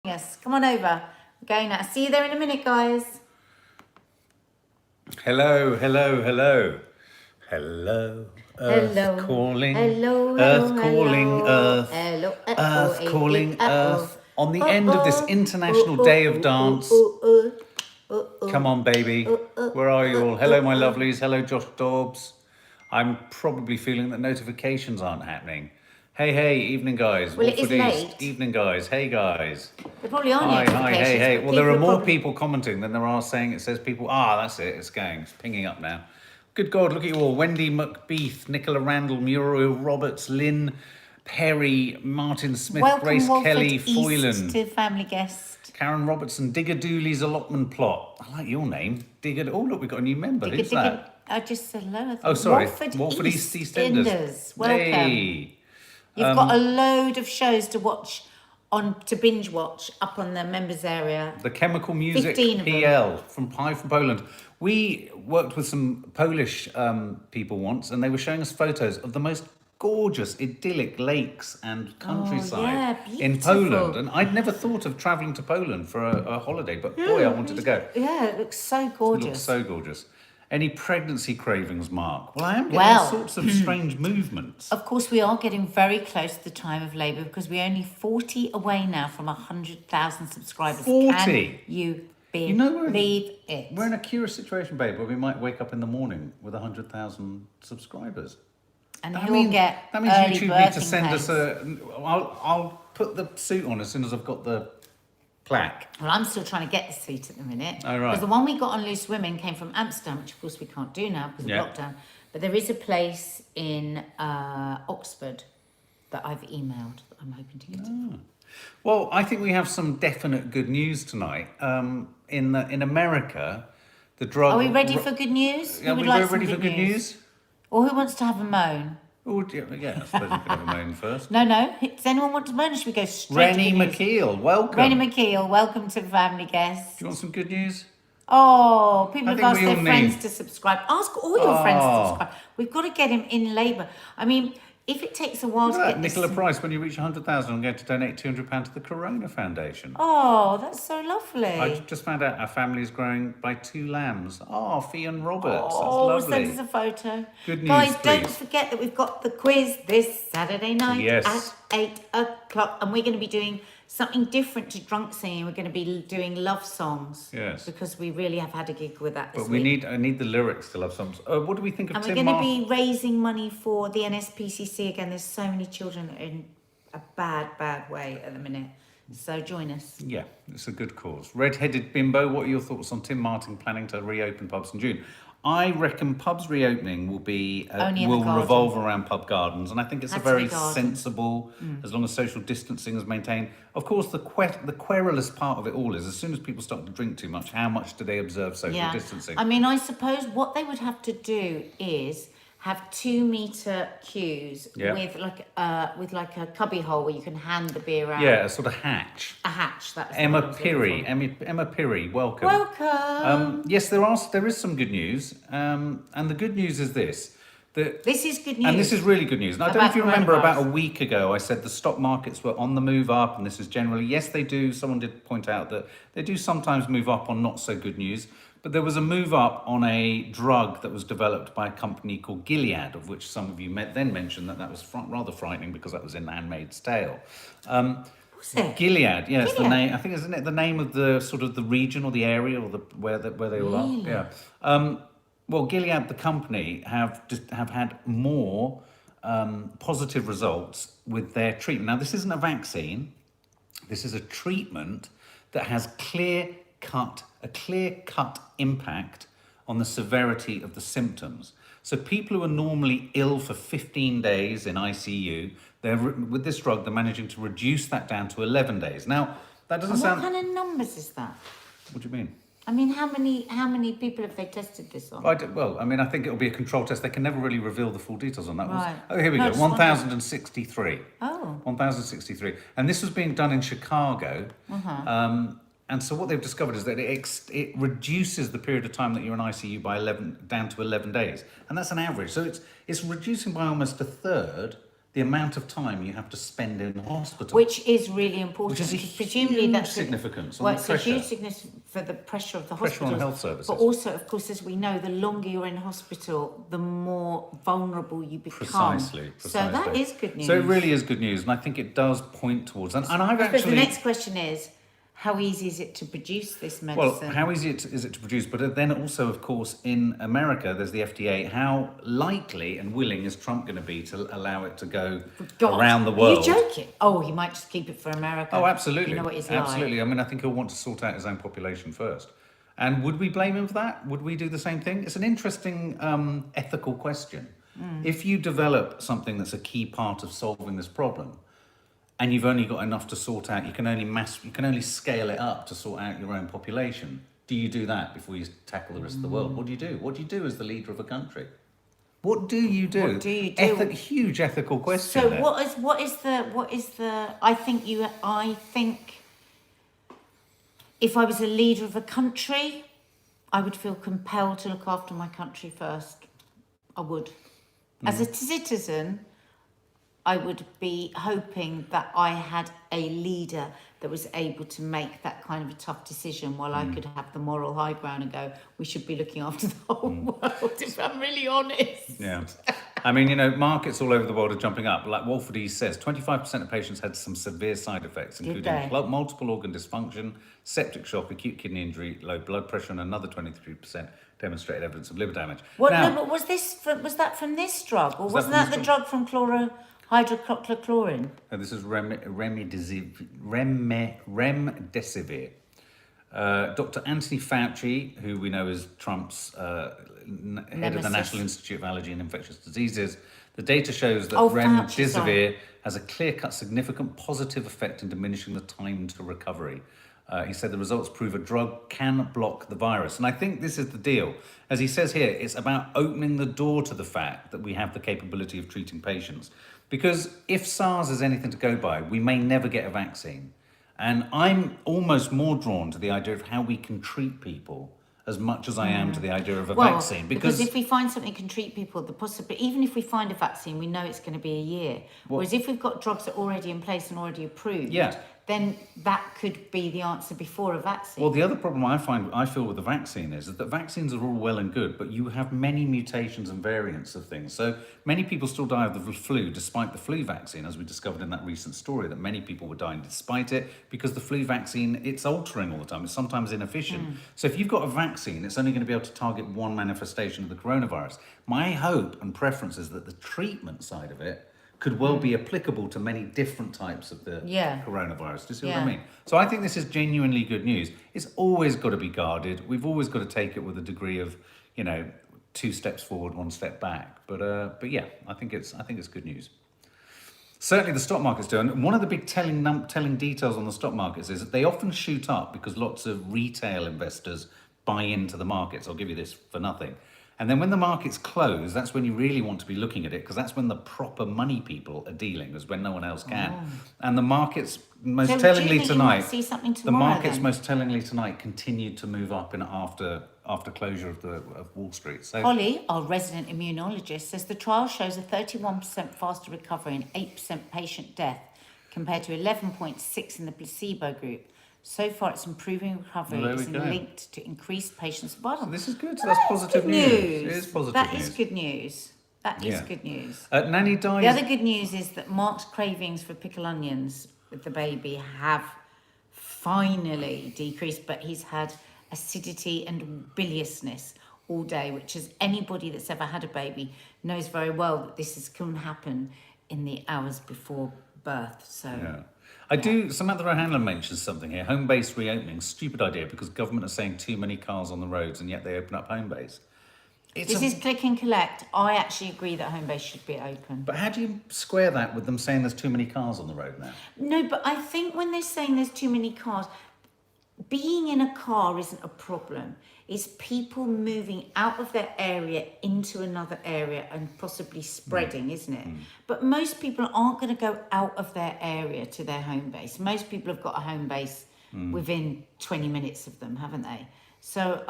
Yes, come on over. We're going now. See you there in a minute, guys. Hello, hello, hello. Hello, Earth Hello. calling. Hello, Earth hello, calling, hello. Earth. Hello, Earth calling, Earth. On the oh, end of this oh, International oh, Day of oh, oh, Dance. oh, oh, oh, oh, Come on, baby. Where are you all? Hello, my lovelies. Hello, Josh Dobbs. I'm probably feeling that notifications aren't happening. Hey, hey, evening, guys. Well, it is Watford East. late. Evening, guys. Hey, guys. There probably are Hi, notifications. hey, hey. But Well, there are more probably... people commenting than there are saying it says people. That's it. It's going. It's pinging up now. Good God, look at you all. Wendy McBeath, Nicola Randall, Muriel Roberts, Lynn Perry, Martin Smith, Welcome, Grace Watford Kelly, East Foylan, to Family Guest. Karen Robertson, Digger Dooley's allotment plot. I like your name. Digger. Oh, look, we've got a new member. Who's that? I just said hello. Oh, sorry. Watford East EastEnders. EastEnders. Welcome. Hey. You've got a load of shows to watch to binge watch up on the members area. The Chemical Music PL from Poland. We worked with some Polish people once, and they were showing us photos of the most gorgeous, idyllic lakes and countryside in Poland. And I'd never thought of travelling to Poland for a holiday, but boy, I wanted to go. Yeah, it looks so gorgeous. It looks so gorgeous. Any pregnancy cravings, Mark? Well, I am getting all sorts of strange movements. Of course, we are getting very close to the time of labour because we're only 40 away now from 100,000 subscribers. 40? Can you believe it? We're in a curious situation, babe, where we might wake up in the morning with 100,000 subscribers. And that means YouTube need to send us I'll put the suit on as soon as I've got the plaque. Well, I'm still trying to get the seat at the minute. Oh, right. Because the one we got on Loose Women came from Amsterdam, which of course we can't do now because of lockdown. But there is a place in Oxford that I've emailed that I'm hoping to get it. Well, I think we have some definite good news tonight. In America, the drug... Are we ready for good news? Are we ready for good news? Or who wants to have a moan? Oh, yeah, I suppose we could have a moan first. No. Does anyone want to moan or should we go straight Rennie to good news? McKeel, welcome. Rennie McKeel, welcome to Family Guest. Do you want some good news? Oh, people have asked their friends to subscribe. Ask all your friends to subscribe. We've got to get him in labour. I mean, if it takes a while to get Nicola Price, when you reach 100,000, I'm going to donate £200 to the Corona Foundation. Oh, that's so lovely. I just found out our family is growing by 2 lambs. Oh, Fee and Roberts. Oh, that's lovely. send us a photo. Good news, guys, please. Don't forget that we've got the quiz this Saturday night at 8 o'clock. And we're going to be doing something different to drunk singing. We're going to be doing love songs. Yes. Because we really have had a gig with that this week. I need the lyrics to love songs. What do we think of Tim? And we're going to be raising money for the NSPCC again. There's so many children that are in a bad way at the minute. So join us. Yeah, it's a good cause. Red-headed Bimbo, what are your thoughts on Tim Martin planning to reopen pubs in June? I reckon pubs reopening will revolve around pub gardens, and I think it's a very sensible, as long as social distancing is maintained. Of course, the querulous part of it all is, as soon as people start to drink too much, how much do they observe social distancing? I mean, I suppose what they would have to do is have 2 meter queues with like a cubby hole where you can hand the beer out. Yeah, a sort of hatch. A hatch. That's Emma Pirry, welcome. Welcome. Yes, there is some good news, and the good news is this. This is good news. And this is really good news. And I don't know if you remember, about a week ago, I said the stock markets were on the move up, and this is generally, yes, they do. Someone did point out that they do sometimes move up on not so good news. But there was a move up on a drug that was developed by a company called Gilead, of which some of you then mentioned that was rather frightening because that was in Handmaid's Tale. What's it? Gilead, it's the name. I think, isn't it the name of the sort of the region or the area or where they all are? Yeah. Well, Gilead, the company, have had more positive results with their treatment. Now, this isn't a vaccine. This is a treatment that has a clear-cut impact on the severity of the symptoms. So people who are normally ill for 15 days in ICU, with this drug, they're managing to reduce that down to 11 days. Now, that doesn't sound... What kind of numbers is that? What do you mean? I mean, how many people have they tested this on? I think it'll be a control test. They can never really reveal the full details on that. Right. Here we go. 1,063. Oh. 1,063. And this was being done in Chicago. And so what they've discovered is that it reduces the period of time that you're in ICU by down to 11 days. And that's an average. So it's reducing by almost a third the amount of time you have to spend in hospital. Which is really important. Which is a presumably huge that's significance on well, the it's pressure. a huge significance for the pressure of the Pressure on hospitals, health services. but also, of course, as we know, the longer you're in hospital, the more vulnerable you become. Precisely. So that is good news. So it really is good news, and I think it does point towards. And I've I suppose actually. the next question is, how easy is it to produce this medicine? Well, how easy is it to produce? But then also, of course, in America, there's the FDA. How likely and willing is Trump going to be to allow it to go around the world? Are you joking? Oh, he might just keep it for America. Oh, absolutely. You know what he's absolutely. like. I mean, I think he'll want to sort out his own population first. And would we blame him for that? Would we do the same thing? It's an interesting ethical question. If you develop something that's a key part of solving this problem, and you've only got enough to sort out, you can only scale it up to sort out your own population. Do you do that before you tackle the rest of the world? What do you do? What do you do as the leader of a country? What do you do? What do you do? Huge ethical question. So there. what is the? I think if I was a leader of a country, I would feel compelled to look after my country first. I would, as a citizen. I would be hoping that I had a leader that was able to make that kind of a tough decision while I could have the moral high ground and go, we should be looking after the whole world, if I'm really honest. Yeah. I mean, you know, markets all over the world are jumping up. Like Walford East says, 25% of patients had some severe side effects, including multiple organ dysfunction, septic shock, acute kidney injury, low blood pressure, and another 23% demonstrated evidence of liver damage. What? No, but was that from this drug, or wasn't that the drug from hydrochloroquine? No, this is remdesivir. Dr. Anthony Fauci, who we know is Trump's head of the National Institute of Allergy and Infectious Diseases, the data shows that remdesivir has a clear-cut, significant positive effect in diminishing the time to recovery. He said the results prove a drug can block the virus. And I think this is the deal. As he says here, it's about opening the door to the fact that we have the capability of treating patients. Because if SARS is anything to go by, we may never get a vaccine. And I'm almost more drawn to the idea of how we can treat people as much as I am to the idea of a vaccine. Because if we find something that can treat people, even if we find a vaccine, we know it's going to be a year. Whereas if we've got drugs that are already in place and already approved, then that could be the answer before a vaccine. Well, the other problem I feel with the vaccine is that vaccines are all well and good, but you have many mutations and variants of things. So many people still die of the flu despite the flu vaccine, as we discovered in that recent story, that many people were dying despite it because the flu vaccine, it's altering all the time. It's sometimes inefficient. So if you've got a vaccine, it's only going to be able to target one manifestation of the coronavirus. My hope and preference is that the treatment side of it could well be applicable to many different types of the coronavirus. Do you see what I mean? So I think this is genuinely good news. It's always got to be guarded. We've always got to take it with a degree of, 2 steps forward, 1 step back. But yeah, I think it's good news. Certainly the stock market's doing. One of the big telling details on the stock markets is that they often shoot up because lots of retail investors buy into the markets. I'll give you this for nothing. And then when the markets close, that's when you really want to be looking at it, because that's when the proper money people are dealing, is when no one else can. And the markets most tellingly tonight, most tellingly tonight continued to move up after closure of Wall Street. So Holly, our resident immunologist, says the trial shows a 31% faster recovery and 8% patient death compared to 11.6 in the placebo group. So far, it's improving recovery is linked to increased patient survival. So this is good. So that's positive news. It is positive news. That is good news. That is good news. Nanny dies. The other good news is that Mark's cravings for pickled onions with the baby have finally decreased, but he's had acidity and biliousness all day, which is anybody that's ever had a baby knows very well that this can happen in the hours before birth. So. Samantha O'Hanlon mentions something here. Home base reopening, stupid idea because government are saying too many cars on the roads and yet they open up home base. This is click and collect. I actually agree that home base should be open. But how do you square that with them saying there's too many cars on the road now? No, but I think when they're saying there's too many cars, being in a car isn't a problem. It's people moving out of their area into another area and possibly spreading, isn't it? But most people aren't going to go out of their area to their home base. Most people have got a home base within 20 minutes of them, haven't they? So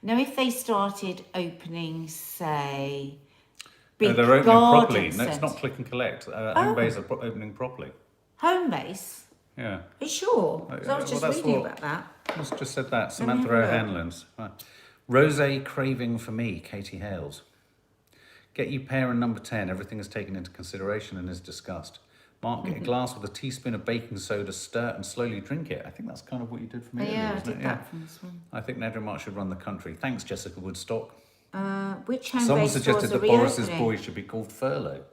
now if they started opening, say, big they're opening garden properly. No, it's centre. not click and collect. Home base are opening properly. Home base? Yeah. Are you sure? 'Cause I was just reading about that. I just said that. Let me Samantha have a look. O'Hanlon's. Right. Rosé craving for me, Katie Hales. Get you pair and number 10. Everything is taken into consideration and is discussed. Mark, get a glass with a teaspoon of baking soda, stir and slowly drink it. I think that's kind of what you did for me. Yeah, earlier, I wasn't did it? that from this one. I think Nadia Mark should run the country. Thanks, Jessica Woodstock. Which home Someone base suggested stores are that Boris's reopening? boy should be called Furlough.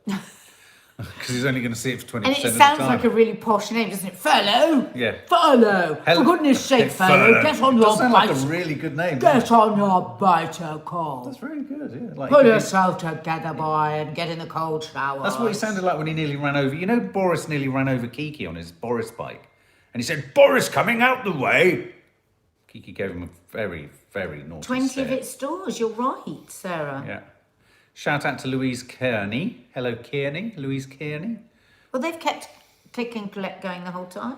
Because he's only going to see it for 20% And of it the time. sounds like a really posh name, doesn't it? Furlough? Yeah. Furlough! For goodness sake, Furlough, get on It your does sound like a bike. really good name. doesn't Get on your bicycle. That's very good, yeah. Like, Pull you could be- yourself together, boy, and get in the cold shower. That's what he sounded like when he nearly ran over. You know, Boris nearly ran over Kiki on his Boris bike. And he said, Boris coming out the way. Kiki gave him a very, very naughty 20 stare. of its stores, you're right, Sarah. Yeah. Shout out to Louise Kearney. Hello, Kearney. Louise Kearney. Well, they've kept click and collect going the whole time.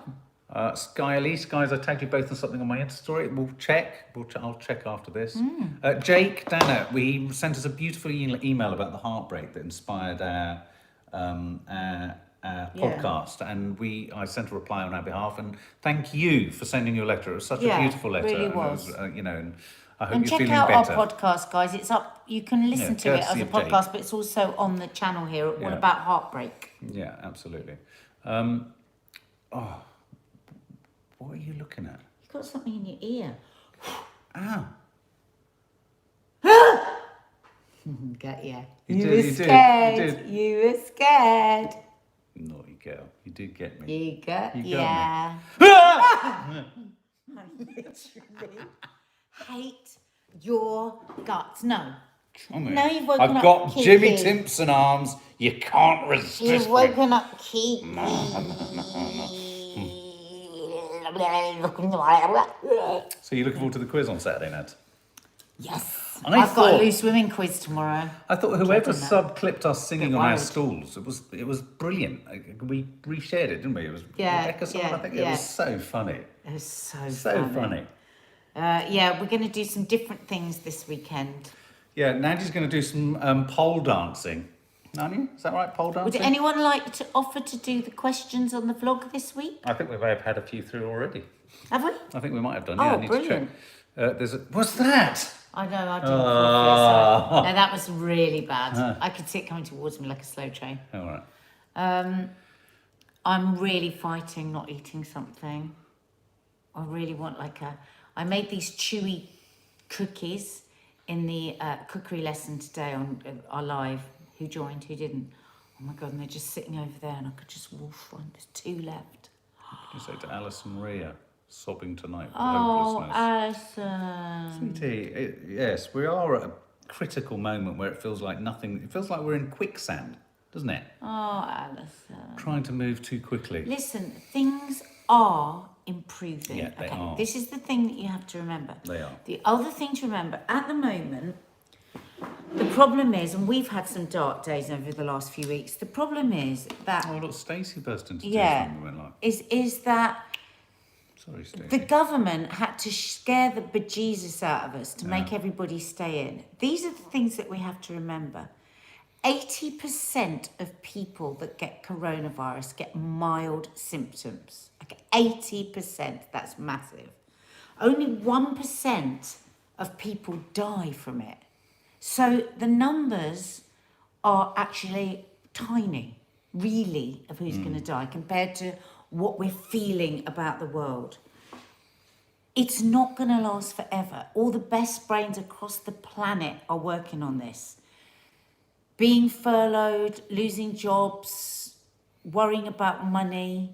Sky Elise, guys, I tagged you both on something on my Insta story. We'll check. I'll check after this. Jake Dana, he sent us a beautiful email about the heartbreak that inspired our podcast, and I sent a reply on our behalf. And thank you for sending your letter. It was such a beautiful letter. Really and was. It was, and I hope And you're check feeling out better. our podcast, guys. It's up. You can listen to it as courtesy a of Jake. podcast, but it's also on the channel here at What Yeah. About Heartbreak. Yeah, absolutely. What are you looking at? You've got something in your ear. Ah. Get you. You were did, you did, you scared. did. You were scared. Naughty girl. You did get me. You got You got me. yeah. I literally hate your guts. No. Come here. No, you've woken I've up got Kiki. Jimmy Timpson arms. You can't resist You've me. woken up Kiki. So you're looking forward to the quiz on Saturday, Ned? Yes. I I've got a thought- loose women quiz tomorrow. I thought whoever Checking that. sub-clipped us singing Bit on our worried. stalls, it was brilliant. We reshared it, didn't we? It was Yeah, Rebecca someone, yeah, I think. It yeah. was so funny. It was so So funny. Yeah, we're going to do some different things this weekend. Yeah, Nadia's going to do some pole dancing. Nani, is that right? Pole Would dancing? anyone like to offer to do the questions on the vlog this week? I think we may have had a few through already. Have we? I think we might have done. Oh, Yeah, I need brilliant. to check. What's that? I know, I didn't. Oh. No, that was really bad. I could see it coming towards me like a slow train. All right. I'm really fighting not eating something. I really want I made these chewy cookies in the cookery lesson today on our live. Who joined, who didn't. Oh my God, and they're just sitting over there and I could just wolf one. There's 2 left. You say to Alison Maria, sobbing tonight with Oh, hopelessness. Alison. Sweetie, yes, we are at a critical moment where it feels like we're in quicksand, doesn't it? Oh, Alison. Trying to move too quickly. Listen, things are improving. Yeah, they are. This is the thing that you have to remember. They are. The other thing to remember, at the moment, the problem is, and we've had some dark days over the last few weeks, the problem is that, Oh, look, Stacey burst into tears yeah, when we went live. is that Sorry, Stacey. the government had to scare the bejesus out of us to make everybody stay in. These are the things that we have to remember. 80% of people that get coronavirus get mild symptoms. Okay, 80%, that's massive. Only 1% of people die from it. So the numbers are actually tiny, really, of who's going to die compared to what we're feeling about the world. It's not going to last forever. All the best brains across the planet are working on this. Being furloughed, losing jobs, worrying about money,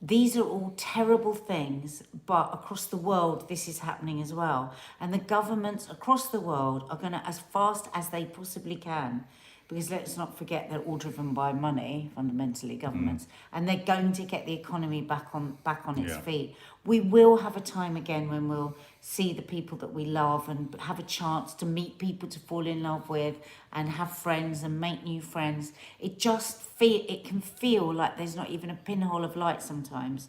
these are all terrible things, but across the world, this is happening as well. And the governments across the world are going to, as fast as they possibly can, because let's not forget they're all driven by money, fundamentally, governments, and they're going to get the economy back on its feet. We will have a time again when we'll see the people that we love and have a chance to meet people to fall in love with and have friends and make new friends. It can feel like there's not even a pinhole of light sometimes,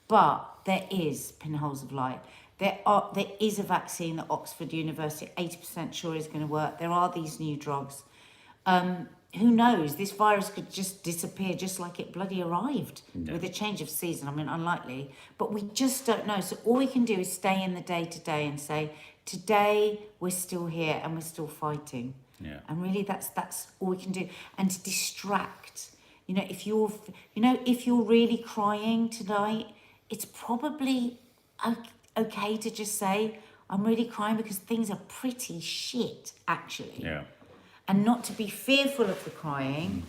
but there is pinholes of light. There is a vaccine that Oxford University 80% sure is going to work. There are these new drugs. who knows? This virus could just disappear just like it bloody arrived with a change of season. I mean, unlikely, but we just don't know. So all we can do is stay in the day to day and say, today we're still here and we're still fighting. Yeah. And really, that's all we can do. And to distract, if you're really crying tonight, it's probably okay to just say, I'm really crying because things are pretty shit, actually. Yeah. And not to be fearful of the crying,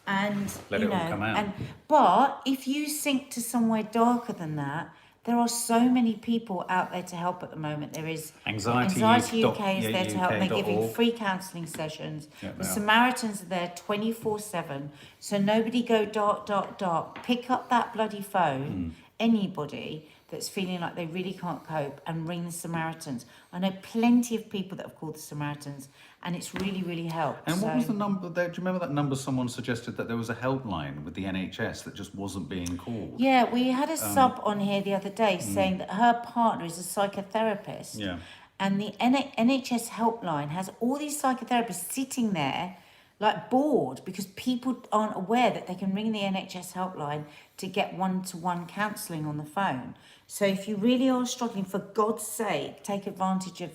and Let it all come out. But if you sink to somewhere darker than that, there are so many people out there to help at the moment. There is Anxiety UK is there to help. They're giving free counselling sessions. The Samaritans are there 24/7. So nobody go dark, dark, dark. Pick up that bloody phone. Anybody that's feeling like they really can't cope, and ring the Samaritans. I know plenty of people that have called the Samaritans, and it's really, really helped. And what was the number there? Do you remember that number someone suggested, that there was a helpline with the NHS that just wasn't being called? Yeah, we had a sub on here the other day saying that her partner is a psychotherapist. Yeah. And the NHS helpline has all these psychotherapists sitting there like bored because people aren't aware that they can ring the NHS helpline to get one-to-one counselling on the phone. So if you really are struggling, for God's sake, take advantage of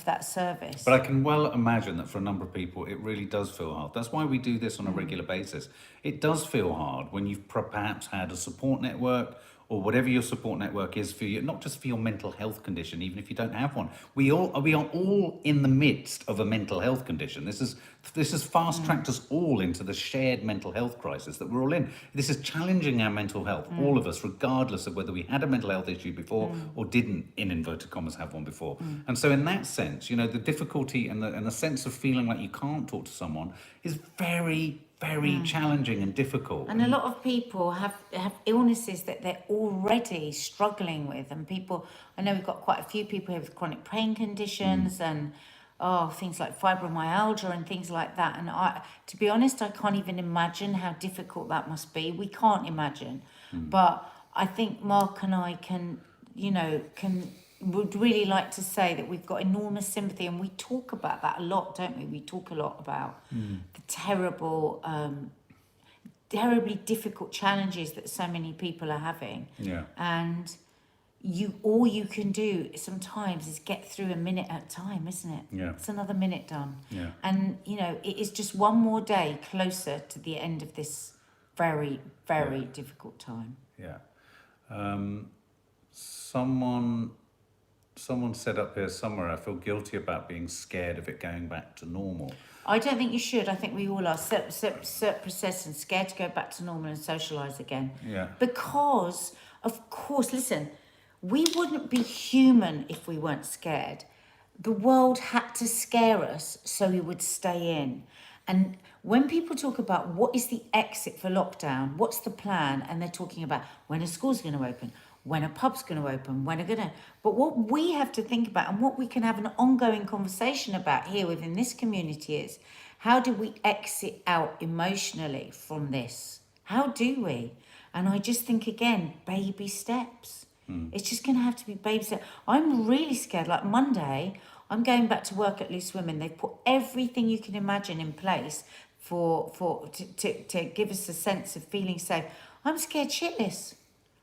that service. But I can well imagine that for a number of people, it really does feel hard. That's why we do this on a regular basis. It does feel hard when you've perhaps had a support network, or whatever your support network is for you, not just for your mental health condition, even if you don't have one. We are all in the midst of a mental health condition. This has fast-tracked us all into the shared mental health crisis that we're all in. This is challenging our mental health, all of us, regardless of whether we had a mental health issue before or didn't, in inverted commas, have one before. And so in that sense, the difficulty and the sense of feeling like you can't talk to someone is very, very challenging and difficult. And a lot of people have illnesses that they're already struggling with. And I know we've got quite a few people here with chronic pain conditions and things like fibromyalgia and things like that. And to be honest, I can't even imagine how difficult that must be. We can't imagine. But I think Mark and I would really like to say that we've got enormous sympathy, and we talk about that a lot, don't we? We talk a lot about the terribly difficult challenges that so many people are having. Yeah. And all you can do sometimes is get through a minute at a time, isn't it? Yeah. It's another minute done. Yeah. And, it is just one more day closer to the end of this very, very difficult time. Yeah. Someone said up here somewhere, I feel guilty about being scared of it going back to normal. I don't think you should. I think we all are processed and scared to go back to normal and socialise again. Yeah. Because, of course, listen, we wouldn't be human if we weren't scared. The world had to scare us so we would stay in. And when people talk about what is the exit for lockdown, what's the plan, and they're talking about when a school's going to open, when a pub's going to open, but what we have to think about, and what we can have an ongoing conversation about here within this community, is how do we exit out emotionally from this? How do we? And I just think, again, baby steps. It's just going to have to be baby steps. I'm really scared. Like Monday, I'm going back to work at Loose Women. They've put everything you can imagine in place to give us a sense of feeling safe. I'm scared shitless.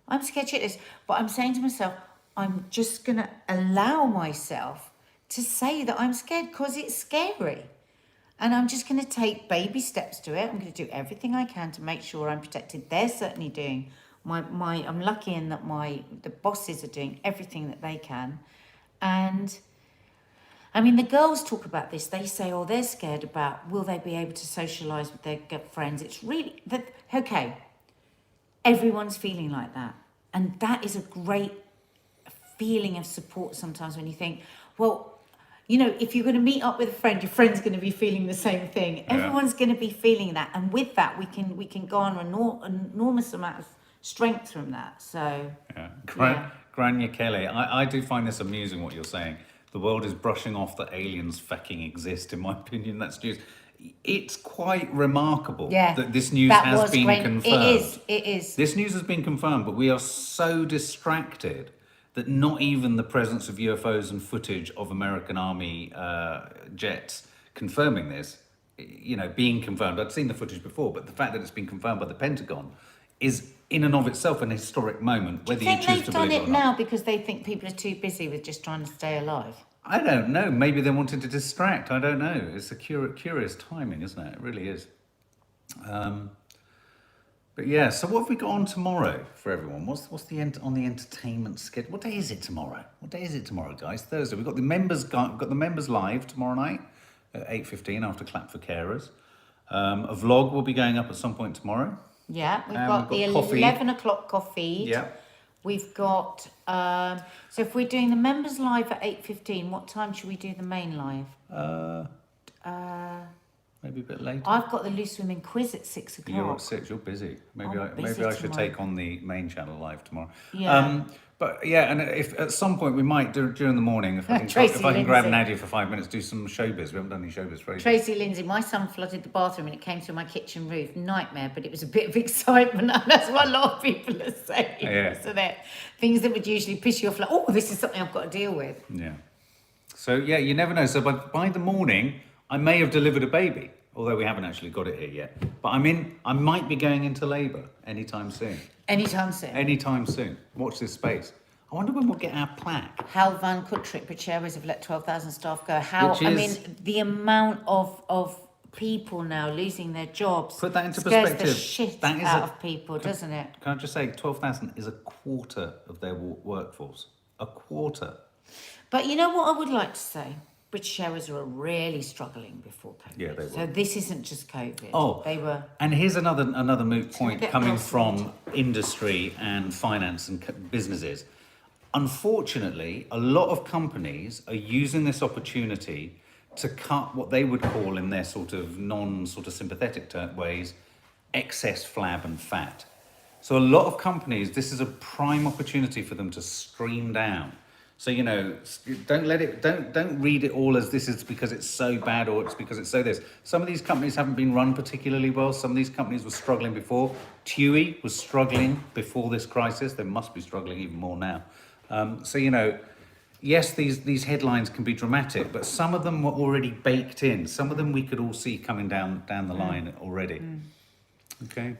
But I'm saying to myself, I'm just going to allow myself to say that I'm scared because it's scary. And I'm just going to take baby steps to it. I'm going to do everything I can to make sure I'm protected. They're certainly doing I'm lucky in that the bosses are doing everything that they can. And I mean, the girls talk about this. They say, they're scared about, will they be able to socialise with their friends? It's really, okay, everyone's feeling like that. And that is a great feeling of support sometimes when you think, if you're going to meet up with a friend, your friend's going to be feeling the same thing. Yeah. Everyone's going to be feeling that. And with that, we can garner an enormous amount of strength from that. So, Grania Kelly, I do find this amusing what you're saying. The world is brushing off that aliens fucking exist, in my opinion. That's news. It's quite remarkable that this news has been confirmed. It is. This news has been confirmed, but we are so distracted that not even the presence of UFOs and footage of American Army jets confirming this being confirmed. I'd seen the footage before, but the fact that it's been confirmed by the Pentagon is in and of itself an historic moment, whether you choose to believe it or not. They've done it now because they think people are too busy with just trying to stay alive? I don't know. Maybe they wanted to distract. I don't know. It's a curious timing, isn't it? It really is. But yeah, so what have we got on tomorrow for everyone? What's the on the entertainment schedule? What day is it tomorrow? What day is it tomorrow, guys? Thursday. We've got the members live tomorrow night at 8:15 after Clap for Carers. A vlog will be going up at some point tomorrow. Yeah, we've got the coffee. 11 o'clock coffee. Yeah. We've got, so if we're doing the members live at 8:15, what time should we do the main live? Maybe a bit later. I've got the Loose Women quiz at 6 o'clock. You're at 6, you're busy. Maybe I should take on the main channel live tomorrow. Yeah. But yeah, and if at some point we might do during the morning, if I can grab Nadia for 5 minutes, do some showbiz. We haven't done any showbiz for ages. Tracy Lindsay, my son flooded the bathroom and it came through my kitchen roof. Nightmare, but it was a bit of excitement. And that's what a lot of people are saying. Yeah. So that things that would usually piss you off, like, oh, this is something I've got to deal with. Yeah. So yeah, you never know. So by the morning, I may have delivered a baby, although we haven't actually got it here yet. But I might be going into labour anytime soon. Anytime soon. Anytime soon. Watch this space. I wonder when we'll get our plaque. Hal Van Kutrik, British Airways have let 12,000 staff go. The amount of people now losing their jobs. Put that into scares perspective. The shit that is out of people, doesn't it? Can I just say, 12,000 is a quarter of their workforce. A quarter. But you know what I would like to say? British Airways were really struggling before COVID. Yeah, they were. So this isn't just COVID. Oh, they were. And here's another moot point coming from industry and finance and businesses. Unfortunately, a lot of companies are using this opportunity to cut what they would call, in their sort of sympathetic ways, excess flab and fat. So a lot of companies, this is a prime opportunity for them to stream down. So, don't read it all as this is because it's so bad or it's because it's so this. Some of these companies haven't been run particularly well. Some of these companies were struggling before. TUI was struggling before this crisis. They must be struggling even more now. Yes, these headlines can be dramatic, but some of them were already baked in. Some of them we could all see coming down the line already. Okay.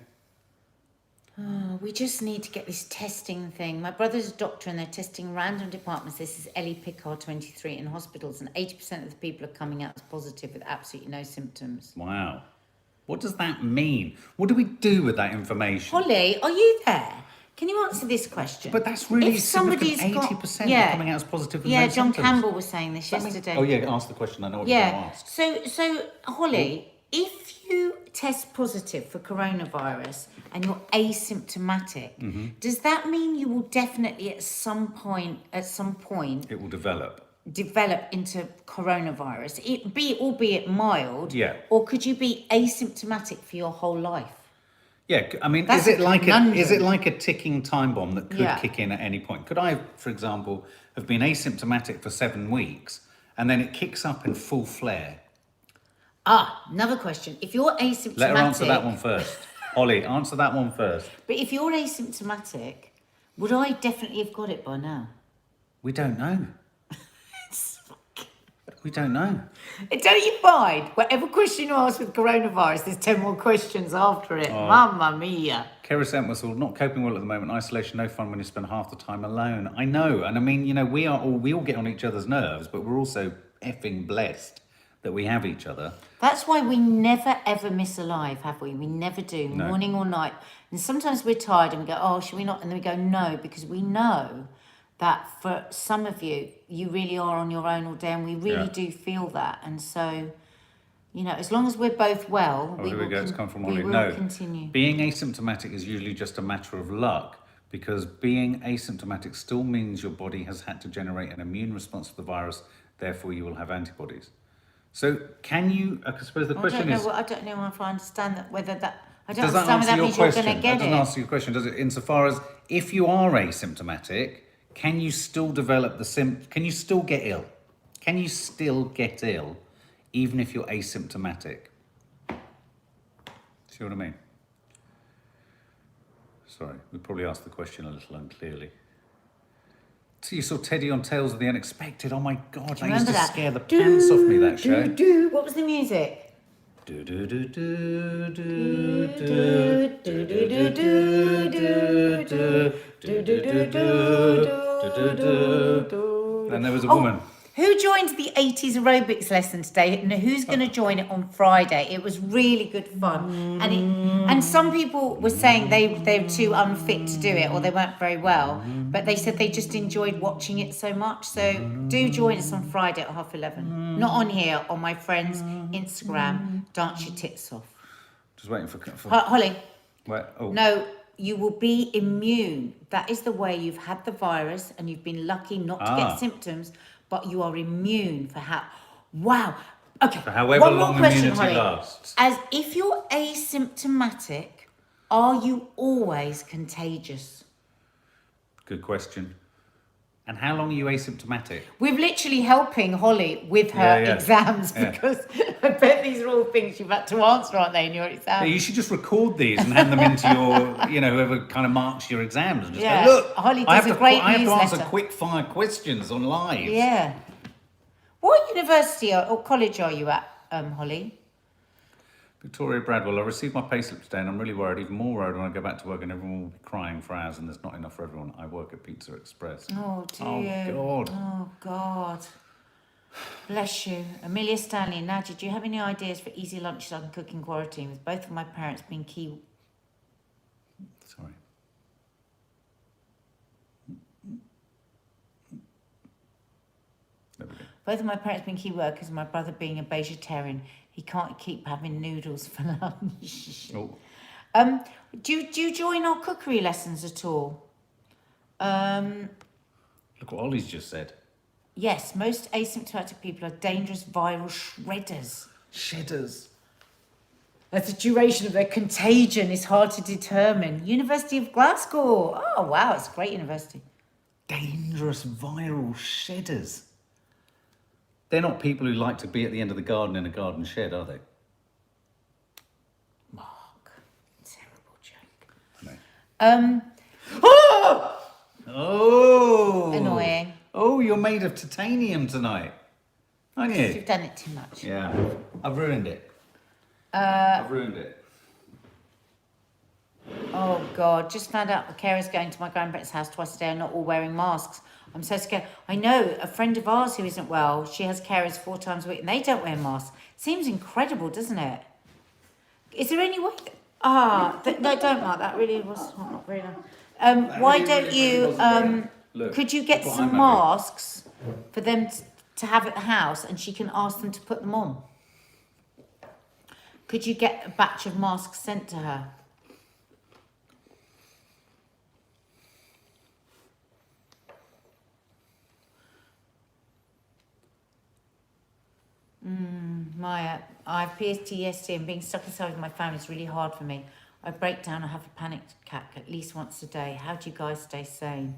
Oh, we just need to get this testing thing. My brother's a doctor and they're testing random departments. This is Ellie Pickard, 23, in hospitals, and 80% of the people are coming out as positive with absolutely no symptoms. Wow. What does that mean? What do we do with that information? Holly, are you there? Can you answer this question? But that's really significant. 80% are coming out as positive with no John symptoms. Campbell was saying this yesterday. Ask the question. I know what you're going to ask. So Holly, if you test positive for coronavirus and you're asymptomatic, does that mean you will definitely at some point it will develop into coronavirus, albeit mild? Yeah. Or could you be asymptomatic for your whole life? Yeah, I mean, That's is it like a ticking time bomb that could kick in at any point? Could I, for example, have been asymptomatic for 7 weeks and then it kicks up in full flare? Another question. If you're asymptomatic... Let her answer that one first. Holly, answer that one first. But if you're asymptomatic, would I definitely have got it by now? We don't know. We don't know. Don't you mind? Whatever question you ask with coronavirus, there's 10 more questions after it. Mamma mia. Keris Entwistle, not coping well at the moment. Isolation, no fun when you spend half the time alone. I know. And I mean, we all get on each other's nerves, but we're also effing blessed that we have each other. That's why we never ever miss a live, have we? We never do, No. morning or night. And sometimes we're tired and we go, oh, should we not? And then we go, no, because we know that for some of you, you really are on your own all day, and we really do feel that. And so, as long as we're both well, we will continue. Being asymptomatic is usually just a matter of luck, because being asymptomatic still means your body has had to generate an immune response to the virus, therefore you will have antibodies. So can you, I suppose the question is... I don't know if I understand that, whether that... I don't does that understand answer whether that your means you're question? going to get That doesn't answer your question, does it? Insofar as if you are asymptomatic, can you still develop can you still get ill? Can you still get ill even if you're asymptomatic? See what I mean? Sorry, we probably asked the question a little unclearly. So you saw Teddy on Tales of the Unexpected. Oh my God, that used to scare the pants off me, that show. What was the music? Do do do do do do do do do do do do do. And there was a woman. Who joined the 80s aerobics lesson today, and who's going to join it on Friday? It was really good fun, and some people were saying they were too unfit to do it, or they weren't very well, but they said they just enjoyed watching it so much. So do join us on Friday at 11:30. Not on here, on my friend's Instagram. Dance your tits off. Just waiting for Holly. Wait, oh. No, you will be immune. That is the way you've had the virus, and you've been lucky not to get symptoms. But you are immune for how? Wow. Okay. For however long immunity lasts. As if you're asymptomatic, are you always contagious? Good question. And how long are you asymptomatic? We're literally helping Holly with her exams because I bet these are all things you've had to answer, aren't they, in your exams? Yeah, you should just record these and hand them into your, whoever kind of marks your exams and just go, look, Holly does a great I have to newsletter. answer quick fire questions on live. Yeah. What university or college are you at, Holly? Victoria Bradwell, I received my payslip today and I'm really worried, even more worried when I go back to work and everyone will be crying for hours and there's not enough for everyone. I work at Pizza Express. Oh, dear. Oh, God. Oh, God. Bless you. Amelia Stanley and Nadia, do you have any ideas for easy lunches I can cook in quarantine with both of my parents being key... Sorry. There we go. Both of my parents being key workers and my brother being a vegetarian. He can't keep having noodles for lunch. Oh. Do you join our cookery lessons at all? Look what Ollie's just said. Yes, most asymptomatic people are dangerous viral shredders. Shedders. As the duration of their contagion is hard to determine. University of Glasgow. Oh, wow, it's a great university. Dangerous viral shedders. They're not people who like to be at the end of the garden in a garden shed, are they? Mark, terrible joke. I know. Oh! Annoying. Oh, you're made of titanium tonight, aren't you? You've done it too much. Yeah, I've ruined it. I've ruined it. Oh, God, just found out the carers going to my grandparents' house twice a day are not all wearing masks. I'm so scared. I know a friend of ours who isn't well, she has carers 4 times a week and they don't wear masks. Seems incredible, doesn't it? Is there any way... no, don't, Mark, that really was not very nice. Why don't you... Look, could you get some masks for them to have at the house and she can ask them to put them on? Could you get a batch of masks sent to her? Maya, I have PTSD and being stuck inside with my family is really hard for me. I break down, I have a panic attack at least once a day. How do you guys stay sane?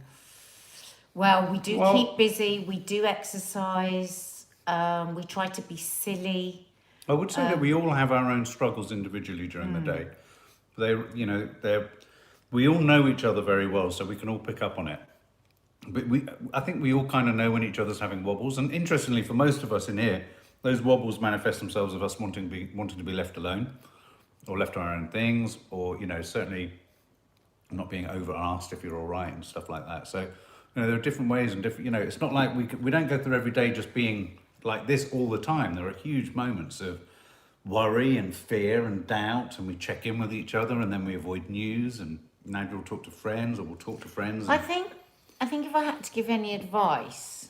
Well, we do keep busy, we do exercise, we try to be silly. I would say that we all have our own struggles individually during the day. We all know each other very well, so we can all pick up on it. But I think we all kind of know when each other's having wobbles. And interestingly, for most of us in here, those wobbles manifest themselves of us wanting to be left alone, or left to our own things, or certainly not being over asked if you're all right and stuff like that. So there are different ways and different. It's not like we don't go through every day just being like this all the time. There are huge moments of worry and fear and doubt, and we check in with each other, and then we avoid news. And Nadia will talk to friends, or we'll talk to friends. I think if I had to give any advice,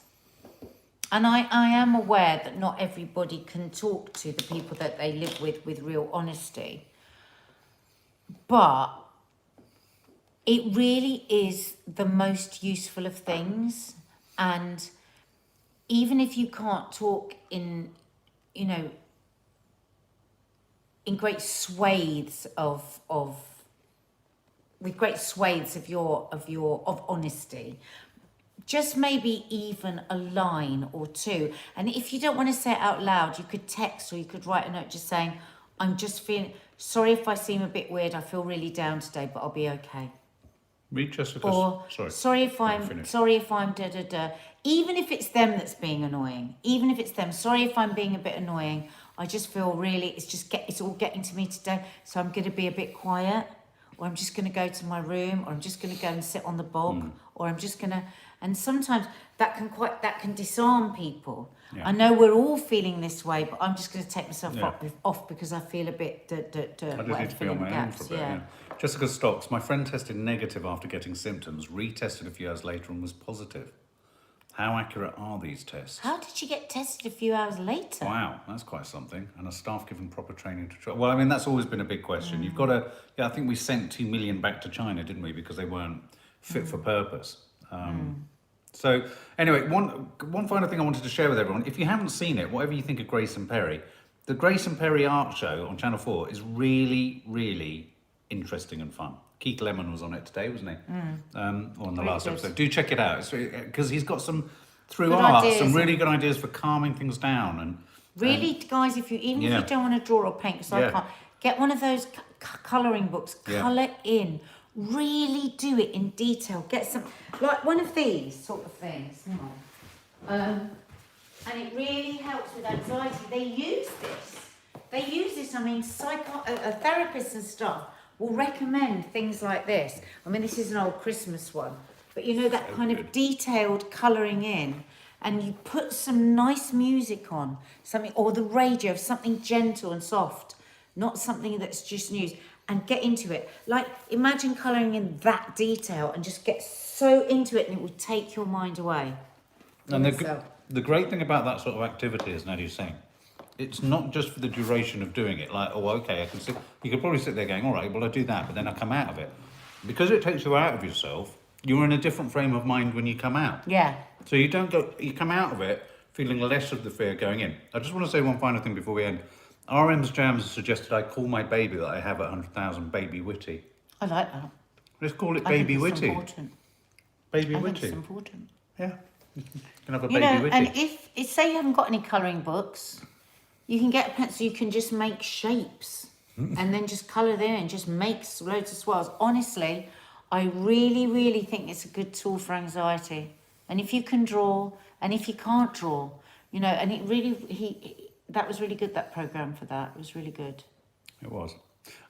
and I am aware that not everybody can talk to the people that they live with real honesty, but it really is the most useful of things. And even if you can't talk in great swathes of honesty, just maybe even a line or two. And if you don't want to say it out loud, you could text or you could write a note just saying, I'm just feeling, sorry if I seem a bit weird, I feel really down today, but I'll be okay. Read Jessica's, or sorry if I'm da da da. Even if it's them that's being annoying, even if it's them, sorry if I'm being a bit annoying, I just feel really, it's all getting to me today. So I'm going to be a bit quiet, or I'm just going to go to my room, or I'm just going to go and sit on the bog, or I'm just going to, and sometimes that can disarm people. Yeah. I know we're all feeling this way, but I'm just going to take myself Yeah. off because I feel a bit, I just need to be on my own for a bit, yeah. Jessica Stocks, my friend tested negative after getting symptoms, retested a few hours later and was positive. How accurate are these tests? How did she get tested a few hours later? Wow, that's quite something. And are staff given proper training to try? Well, I mean, that's always been a big question. You've got to, I think we sent 2 million back to China, didn't we? Because they weren't fit for purpose. So anyway, one final thing I wanted to share with everyone. If you haven't seen it, whatever you think of Grace and Perry, the Grace and Perry art show on Channel 4 is really, really interesting and fun. Keith Lemon was on it today, wasn't he? On the Very last good. episode. Do check it out. Because he's got some, through Good art, ideas. some really good ideas for calming things down. And Really, guys, if you if you don't want to draw or paint, because I can't, get one of those colouring books, colour in. Really do it in detail. Get some, like one of these sort of things. And it really helps with anxiety. They use this. I mean, therapists and stuff will recommend things like this. I mean, this is an old Christmas one, but you know, that kind of detailed colouring in, and you put some nice music on, something, or the radio, something gentle and soft, not something that's just news, and get into it. Like, imagine colouring in that detail and just get so into it, and it will take your mind away. And the great thing about that sort of activity, as Nadia's saying, it's not just for the duration of doing it. Like, oh, okay, I can sit. You could probably sit there going, all right, well, I do that, but then I come out of it. Because it takes you out of yourself, you're in a different frame of mind when you come out. Yeah. So you come out of it feeling less of the fear going in. I just want to say one final thing before we end. RM's Jams suggested I call my baby that I have at 100,000 Baby Witty. I like that. Let's call it Baby Witty. Important. Baby I Witty. think it's important. Yeah. You can have a You Baby know, Witty. and if say you haven't got any colouring books, you can get a pencil, you can just make shapes and then just colour them in, just make loads of swirls. Honestly, I really, really think it's a good tool for anxiety. And if you can draw, and if you can't draw, you know, and it really, that was really good, that programme for that. It was really good. It was.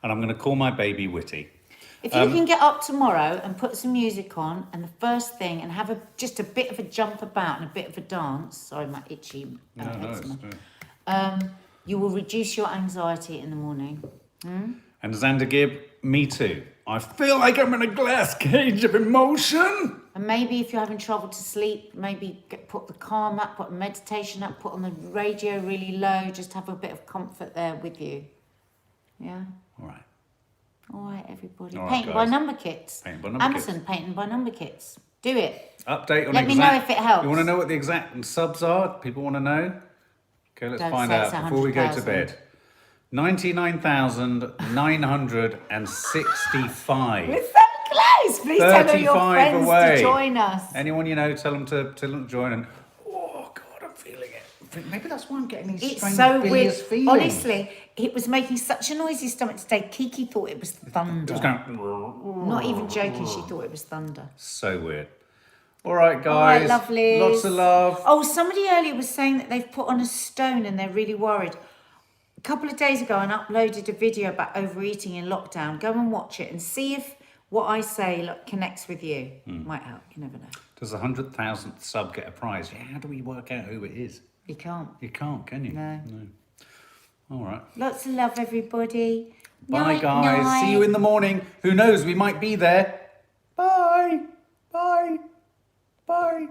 And I'm going to call my baby Witty. If you can get up tomorrow and put some music on, and the first thing, and have just a bit of a jump about and a bit of a dance. Sorry, my itchy eczema. You will reduce your anxiety in the morning. And Xander Gibb, me too. I feel like I'm in a glass cage of emotion. And maybe if you're having trouble to sleep, maybe put the calm up, put a meditation up, put on the radio really low, just have a bit of comfort there with you. Yeah? All right. All right, everybody. All right, Painting guys. by number kits. Painting by number Amazon, kits. painting by number kits. Do it. Update on Let me know if it helps. You want to know what the exact subs are? People want to know? Okay, let's Don't find say out it's before we go to 100,000. bed. 99,965. We're so close. Please tell all your 35 friends away. to join us. Anyone you know, tell them to join. And oh God, I'm feeling it. Maybe that's why I'm getting these It's strange so weird. bilious feelings. Honestly, it was making such a noisy stomach today. Kiki thought it was thunder. It was going. Not even joking, she thought it was thunder. So weird. All right, All right, guys. lovelies. Lots of love. Oh, somebody earlier was saying that they've put on a stone and they're really worried. A couple of days ago, I uploaded a video about overeating in lockdown. Go and watch it and see if what I say connects with you. Might help. You never know. Does the 100,000th sub get a prize? Yeah, how do we work out who it is? You can't. You can't, can you? No. All right. Lots of love, everybody. Bye, Night, guys. night. See you in the morning. Who knows? We might be there. Bye. Bye. Bye.